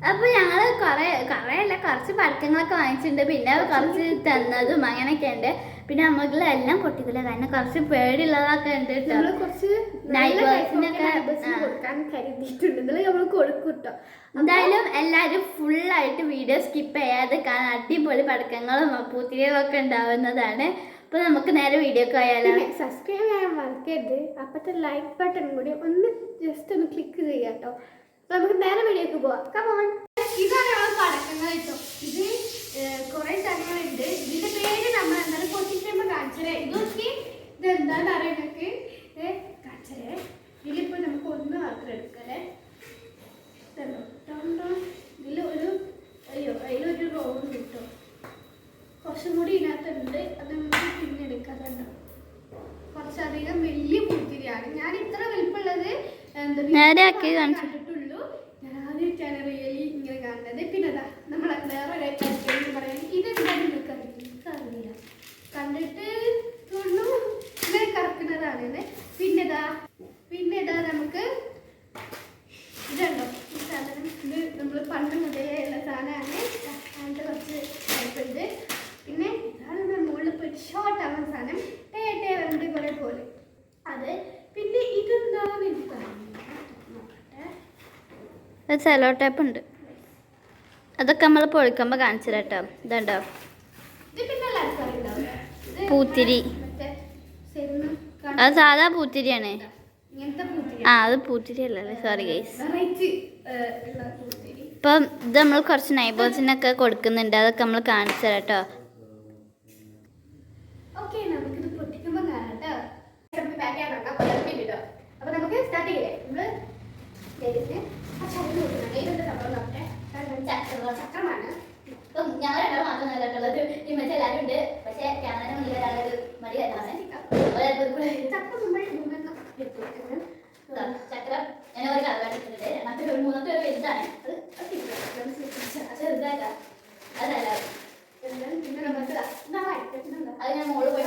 അപ്പൊ ഞങ്ങള് കുറേയല്ല കുറച്ച് പടക്കങ്ങളൊക്കെ വാങ്ങിച്ചിട്ടുണ്ട്. പിന്നെ കുറച്ച് തന്നതും അങ്ങനെയൊക്കെ ഉണ്ട്. പിന്നെ നമുക്ക് എല്ലാം പൊട്ടിക്കില്ല, കാരണം കുറച്ച് പേടിയുള്ളതൊക്കെ ഉണ്ട് കേട്ടോ. കുറച്ച് നൈബേഴ്സിനൊക്കെ കൊടുക്കാൻ കരുതിയിട്ടുണ്ട്, നമ്മൾ കൊടുക്കും കേട്ടോ. എന്തായാലും എല്ലാവരും ഫുള്ളായിട്ട് വീഡിയോ സ്കിപ്പ് ചെയ്യാതെ കാണാൻ. അടിപൊളി പടക്കങ്ങളും പൂത്തിരികളും ഒക്കെ ഉണ്ടാവുന്നതാണ്. അപ്പൊ നമുക്ക് നേരെ വീഡിയോക്ക് പോയാലോ. സബ്സ്ക്രൈബ് ചെയ്യാൻ മറക്കരുത്. അപ്പത്തെ ലൈക്ക് ബട്ടൺ കൂടി ഒന്ന് ജസ്റ്റ് ഒന്ന് ക്ലിക്ക് ചെയ്യാം കേട്ടോ. നമുക്ക് നേരെ വീഡിയോക്ക് പോവാം. കമോൺ. ഇതാണ് നമ്മൾ പടക്കങ്ങൾ കേട്ടോ. ഇത് കുറെ സ്ഥലങ്ങളുണ്ട്. ഇതിന്റെ പേര് നമ്മൾ എന്തായാലും പൊട്ടിക്കുമ്പോ കാണിച്ചേ. ഇതൊക്കെ ഇതെന്താന്ന് അറിയാനൊക്കെ കാണിച്ചേ. ഇതിലിപ്പോ നമുക്ക് ഒന്ന് മാത്രം എടുക്കല്ലേ. ഇതിൽ അതിലൊരു റോഡ് കിട്ടും. കുറച്ചും കൂടി ഇതിനകത്തുണ്ട്. അത് നമുക്ക് പിന്നെ എടുക്കാറുണ്ട്. കുറച്ചധികം വലിയ പൂത്തിരിയാണ്. ഞാൻ ഇത്ര വലിപ്പമുള്ളത് കണ്ടിട്ടുള്ളൂ. ഞാൻ ആദ്യമായിട്ടാണ് റിയലി ഇങ്ങനെ കാണുന്നത്. പിന്നെ നമ്മൾ വേറെ പറയാൻ ഇതെന്താണ് നിങ്ങൾക്ക് അറിയില്ല. കണ്ടിട്ട് തോന്നുന്നു ഇങ്ങനെ കറക്കുന്നതാണ്. പിന്നെതാ നമുക്ക് ഇതുണ്ടോ ഈ സാധനം. ഇത് നമ്മൾ പണ്ട് മുതലേ ഉള്ള സാധനമാണ്. അതിൻ്റെ കുറച്ച് ടൈപ്പുണ്ട്. പിന്നെ ഇതാണ് മുകളിൽ പോയിട്ട് ഷോർട്ട് ആവുന്ന സാധനം. ടേ വരണ്ട് കുറെ പോലെ അത്. പിന്നെ ഇതെന്താണെന്ന് എനിക്ക് നോക്കട്ടെ. സെലോ ടേപ്പ് ഉണ്ട്. അതൊക്കെ നമ്മൾ പൊളിക്കുമ്പോൾ കാണിച്ചു കേട്ടോ. ഇതുണ്ടോ പൂത്തിരി. അത് സാധാ പൂത്തിരിയാണ്. ആ അത് പൂത്തിരി അല്ലല്ലേ, സോറി ഗൈസ്. ഇപ്പം ഇത് നമ്മൾ കുറച്ച് നൈബേഴ്സിനൊക്കെ കൊടുക്കുന്നുണ്ട്. അതൊക്കെ നമ്മൾ കാണിച്ചു തരാം കേട്ടോ. അപ്പൊ നമുക്ക് സ്റ്റാർട്ട് ചെയ്യേ. ചക്രമാണ്. ഇപ്പം ഞങ്ങൾ രണ്ടാളും മാത്രം നല്ലിട്ടുള്ളത്. ഈ മറ്റേ എല്ലാവരും ഉണ്ട്. പക്ഷേ ക്യാമറ മുന്നിൽ വരാനൊരു മടി വരുന്നതാണ്. ചക്രം എന്നെ ഒരു കളർ കാണിച്ചിട്ടുണ്ട്. രണ്ടാമത്തെ ഒരു മൂന്നാമത്തെ ഒരു വലുതാണ്. ചെറുതായിട്ടാ അതല്ല. അത് ഞാൻ മോള് പോയി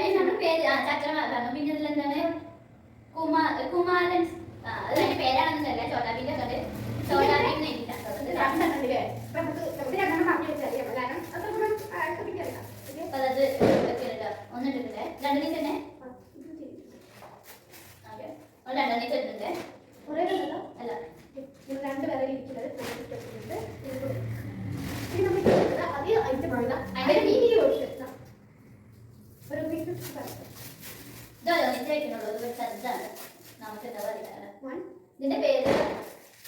എന്താണ് പേര്? ചക്രം പറഞ്ഞു. പിന്നെ ഇതിലെന്താണ് കുമാരൻ. അതിന്റെ പേരാണെന്നല്ല. ചോട്ടാബിന്റെ ഒക്കെ ഉണ്ട്. ചോട്ടാബിന്ന് അത് ഒന്നിട്ടിട്ടുണ്ട്. രണ്ടു നീച്ച് തന്നെ രണ്ടു നീച്ച് ഇട്ടിട്ടുണ്ട്. അല്ല രണ്ട് പേരെ ഇരിക്കുന്നത് ഇതിന്റെ പേര്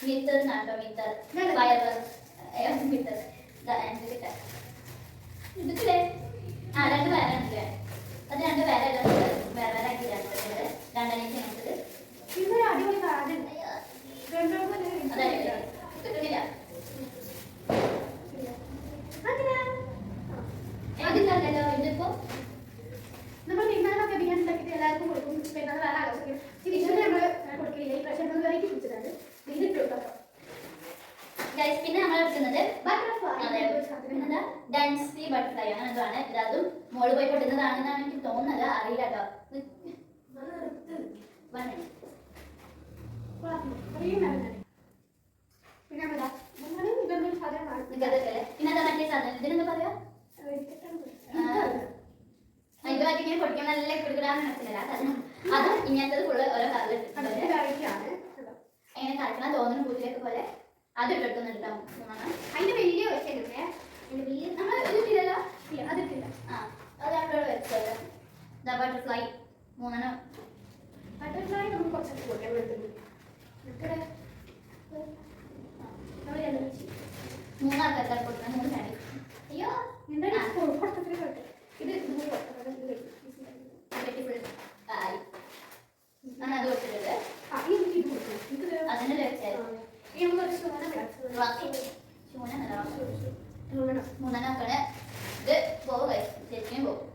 മീറ്റർ എന്നാട്ടോ. മീറ്റർ ഫയർ മീറ്റർ ഇതില്ലേ. ആ രണ്ട് പേരുണ്ടല്ലേ. അത് രണ്ട് പേരല്ല, വേറെ വേറെ ആക്കിയിട്ടാണ് രണ്ടെണ്ണീച്ച് കാണിച്ചത്. അടിപൊളി സാധനം കിട്ടുന്നില്ല. അതില്ലല്ലോ ഇതിപ്പോ നമ്മൾ തിന്നാനൊക്കെ ബിരിയാണി ഉണ്ടാക്കിയിട്ട് എല്ലാവർക്കും കൊടുക്കും. പിന്നെ വേറെ ആലോചിക്കും. വിഷുവിന് നമ്മൾ കൊടുക്കില്ല. ഈ പ്രാവശ്യം നമ്മൾ വെറൈറ്റി കുടിച്ചതാണ്. പിന്നെ നമ്മൾ എടുക്കുന്നത് ഡാൻസി ബട്ടർഫ്ലൈ അങ്ങനെ എന്താണ്. ഇതും മോള് പോയി പൊട്ടുന്നതാണെന്നാണ് എനിക്ക് തോന്നുന്നത്. അറിയില്ല കേട്ടോ. പിന്നെ മറ്റേ സാധനം ഇതിനെന്താ പറയാ? അതിന്റെ പറ്റി ഇങ്ങനെ പൊടിക്കാൻ നല്ല കുടുക്കിടാന്ന് മനസ്സിലല്ല. അതും ഇങ്ങനത്തത് ഫുള്ള് ഓരോ കളറിൽ എങ്ങനെ കളിക്കണം തോന്നുന്നു. പൂത്തിരിയൊക്കെ പോലെ അത് ഇട്ടെടുക്കുന്നുണ്ട്. അതിന്റെ വലിയ വെച്ചിട്ടുണ്ട്. നമ്മൾ ഇതിട്ടില്ലല്ലോ. ഇല്ല അതിട്ടില്ല. അത് അവിടെ വെച്ചല്ലോ. ബട്ടർഫ്ലൈ മൂന്നെണ്ണം. ബട്ടർഫ്ലൈ നമുക്ക് കുറച്ചൊക്കെ കൊടുക്കാൻ പറ്റുന്നു. മൂന്നാൾക്കാർ കൊടുക്കണം. മൂന്ന് ചാടി. അയ്യോ എന്തായാലും കൊടുത്തിട്ട് ഇത് അങ്ങനെ അത് കൊടുത്തിട്ടുണ്ട്. അതിന്റെ വെച്ചായിരുന്നു മൂന്നെണ്ണാക്കാണ്. ഇത് പോകും ശരിക്കും പോകും.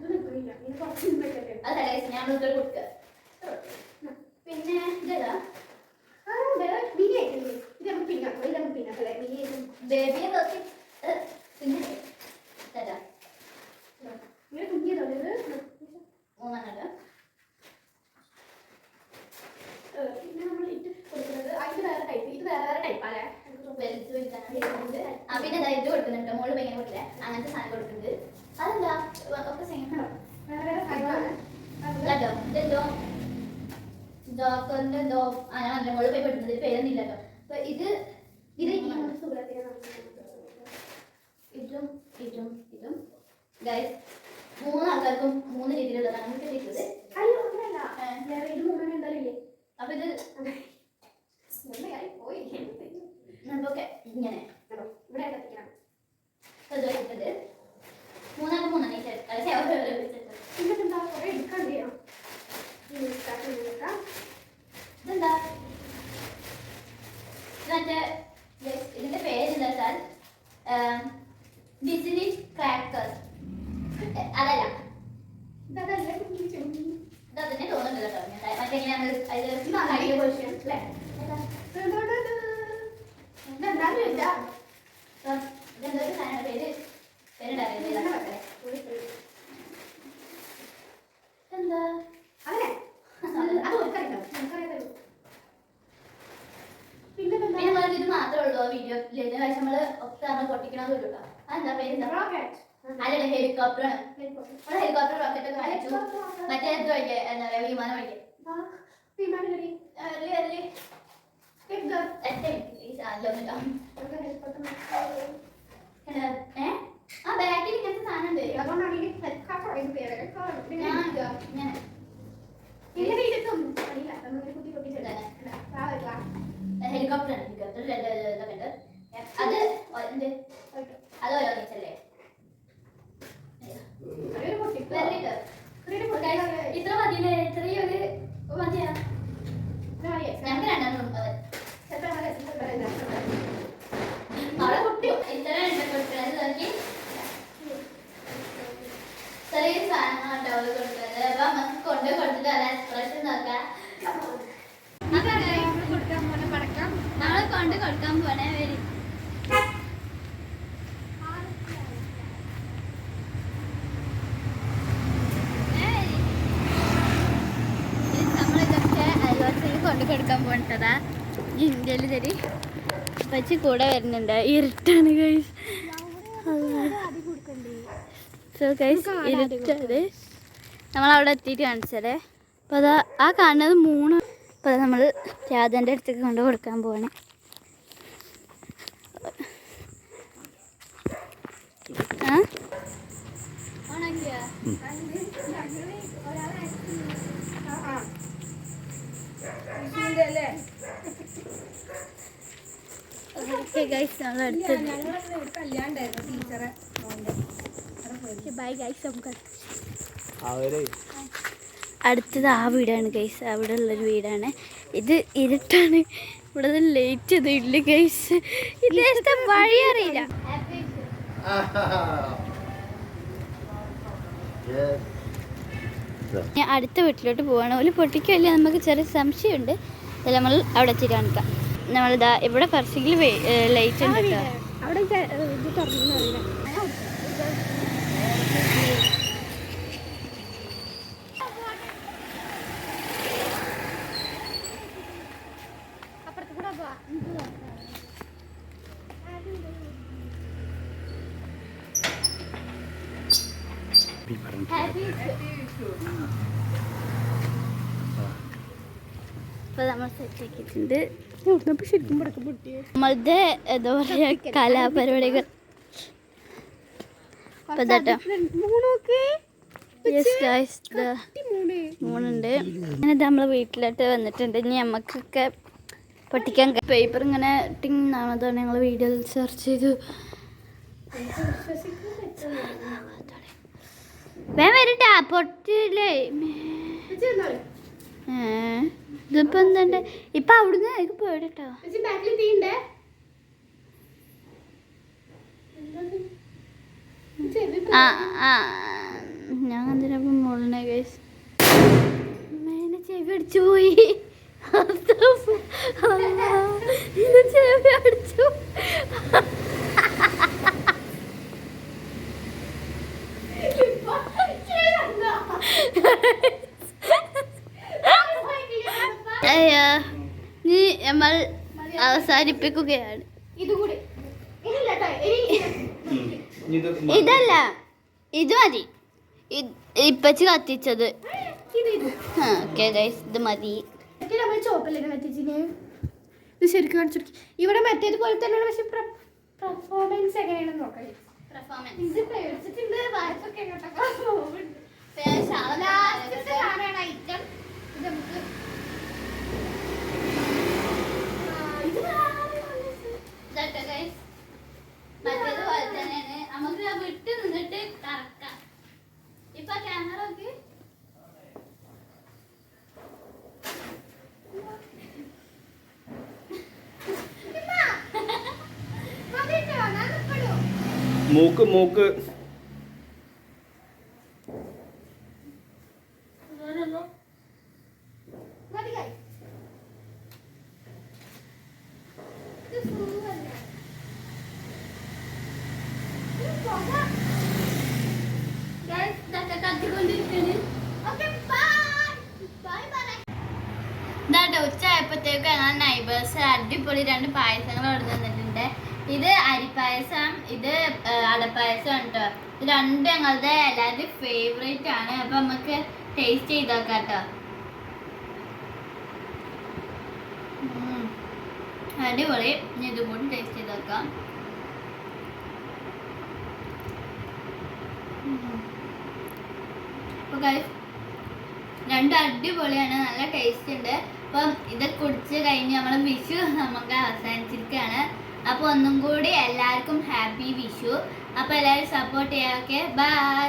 അതല്ല ഞാൻ ഇവിടെ കൊടുക്കുക. പിന്നെ ഇതേതാ ബേബിയെ നോക്കി പിന്നെ തരാം. മൂന്നെണ്ണം ജോക്കറിന്റെ എന്തോ അങ്ങനെ മോള് പോയി പെടുന്നത് പേരൊന്നുമില്ലല്ലോ. അപ്പൊ ഇത് ഇതും ഗൈസ് 3 ആൾക്കാർക്കും 3 രീതിയിലുള്ളതാണ് കിട്ടിയത്. അപ്പൊ ഇത് നമുക്കൊക്കെ ഇങ്ങനെ ഇട്ടത് 3 ഇതെന്താ മറ്റേ ഇതിന്റെ പേരെന്താ വെച്ചാൽ ഡിസ്നി ക്രാക്കർ. അതല്ല ഇതതിനെ തോന്നുന്നുണ്ട് കേട്ടോ. മറ്റേ എങ്ങനെയാണ് ഇതെന്തൊരു സാധനം പേര് പേരുണ്ടായിരുന്നില്ല. എന്താ പിന്നെ ഇത് മാത്രമേ ഉള്ളൂ വീഡിയോ. നമ്മള് ഒക്കെ നമ്മൾ പൊട്ടിക്കണമെന്ന് കേട്ടോ. അതെന്താ പേര്? അല്ല ഹെലികോപ്റ്ററാണ്. ഹെലികോപ്റ്റർ റോക്കറ്റ് ഒക്കെ വാങ്ങിച്ചു. മറ്റേ ഇത് വഴിക്ക് എന്താ പറയാ വിമാനം വഴിക്ക് ആ ബാക്കിൽ ഇങ്ങനത്തെ സാധനം ഉണ്ട്. ഹെലികോപ്റ്റർ അത് അത് ഓരോന്നിച്ചല്ലേ ഇത്ര മതിയില്ലേ? ചെറിയൊരു മതിയാ. ഞങ്ങൾക്ക് 2 അവിടെ കുട്ടി ഇത്ര നോക്കി ചെറിയ സാധനങ്ങളാണ് അവള് കൊടുക്കുന്നത്. അപ്പൊ നമുക്ക് കൊടുത്തിട്ട് അത് എക്സ്പ്രഷൻ നോക്കാം. നമ്മള് കൊടുക്കാൻ പോണേ വരി. നമ്മളിതൊക്കെ അയൽവാസികൾ കൊടുക്കാൻ പോണതാ. ഇന്ത്യയിൽ തരി പച്ച കൂടെ വരുന്നുണ്ട്. ഇരുട്ടാണ് ഗൈസ്. സോ ഗൈസ് ഇരുട്ടാണ്. നമ്മളവിടെ എത്തിയിട്ട് കാണിച്ചതേ. അപ്പോൾ അതാ ആ കാണുന്നത് 3. അപ്പോൾ നമ്മൾ രാധൻ്റെ അടുത്തേക്ക് കൊണ്ട് കൊടുക്കാൻ പോവാണ്. അടുത്തത് ആ വീടാണ് ഗൈസ്. അവിടെ ഉള്ളൊരു വീടാണ്. ഇത് ഇരുട്ടാണ്. ഇവിടെ ലേറ്റ് ഒന്നും ഇല്ല ഗൈസ്. ഇദ്ദേഹത്തെ വഴി അറിയില്ല. ഞാൻ അടുത്ത വീട്ടിലോട്ട് പോവാണ്. ഒരു പൊട്ടിക്കല്ലേ നമുക്ക് ചെറിയ സംശയമുണ്ട്. അത് നമ്മൾ അവിടെ എത്തി കാണിക്കാം. നമ്മളിതാ ഇവിടെ പറശ്ശിയിൽ ലൈറ്റ് ഉണ്ട് കേട്ടോ. അപ്പോൾ നമ്മൾ സെറ്റ് ആക്കിയിട്ടുണ്ട്. നമ്മളുടെ എന്താ പറയുക കലാപരിപാടികൾ. അപ്പോൾ ഇതാട്ടോ മൂന്നുണ്ട്. അങ്ങനെ നമ്മൾ വീട്ടിലോട്ട് വന്നിട്ടുണ്ട്. ഇനി നമുക്കൊക്കെ പൊട്ടിക്കാൻ പേപ്പർ ഇങ്ങനെ ടിങ് എന്നാണ് ഞങ്ങൾ വീഡിയോ സെർച്ച് ചെയ്തു. വരട്ടാ പൊട്ടില്ലേ? ഇതിപ്പോ എന്താ ഇപ്പൊ അവിടുന്ന് എനിക്ക് പോയിട്ടോ. ഞാൻ എന്തിനാ മോളിനെ കേസ് മേനെ ചെവി അടിച്ചു പോയി. ചെവി അടിച്ചു. അയ്യോ നീ നമ്മൾ അവസാനിപ്പിക്കുകയാണ്. ഇതല്ല ഇത് മതി. ഇപ്പച്ചി കത്തിച്ചത്. ഓക്കെ ഗൈസ് ഇത് മതി. കുഴപ്പമില്ല മറ്റേച്ചിന് ഇത് ശരിക്കും കാണിച്ചു ഇവിടെ മറ്റേതുപോലെ തന്നെയാണ് പക്ഷെ പെർഫോമൻസ് എങ്ങനെയാണെന്ന് നോക്കാം പെർഫോമൻസ് ഇത് പേടിച്ചിട്ടുണ്ട് വായിച്ചൊക്കെ ഐറ്റം ഇത് നമുക്ക് മറ്റേതുപോലെ തന്നെയാണ് നമുക്ക് വിട്ട് നിന്നിട്ട് കറക്കാം. ഇപ്പൊ ക്യാമറ ഒക്കെ മൂക്ക് മൂക്ക് ഇതാട്ടോ ഉച്ചയായപ്പോഴത്തേക്ക് ഞങ്ങൾ നൈബേഴ്സ് അടിപൊളി 2 പായസങ്ങൾ ഇവിടെ തന്നിട്ടുണ്ട്. ഇത് അരിപ്പായസം, ഇത് അടപ്പായസം കേട്ടോ. ഇത് രണ്ടും ഞങ്ങളുടെ എല്ലാവരുടെയും ഫേവറേറ്റ് ആണ്. അപ്പൊ നമുക്ക് ടേസ്റ്റ് ചെയ്ത് നോക്കാം കേട്ടോ. അടിപൊളി. ഇനി ഇതും കൂടി ടേസ്റ്റ് ചെയ്ത് നോക്കാം. രണ്ടും അടിപൊളിയാണ്, നല്ല ടേസ്റ്റ് ഉണ്ട്. അപ്പം ഇത് കുടിച്ച് കഴിഞ്ഞ് നമ്മളെ വിഷു നമുക്ക് അവസാനിച്ചിരിക്കുകയാണ്. അപ്പോൾ ഒന്നും കൂടി എല്ലാവർക്കും ഹാപ്പി വിഷു. അപ്പോൾ എല്ലാവരും സപ്പോർട്ട് ചെയ്യാം. Okay, by.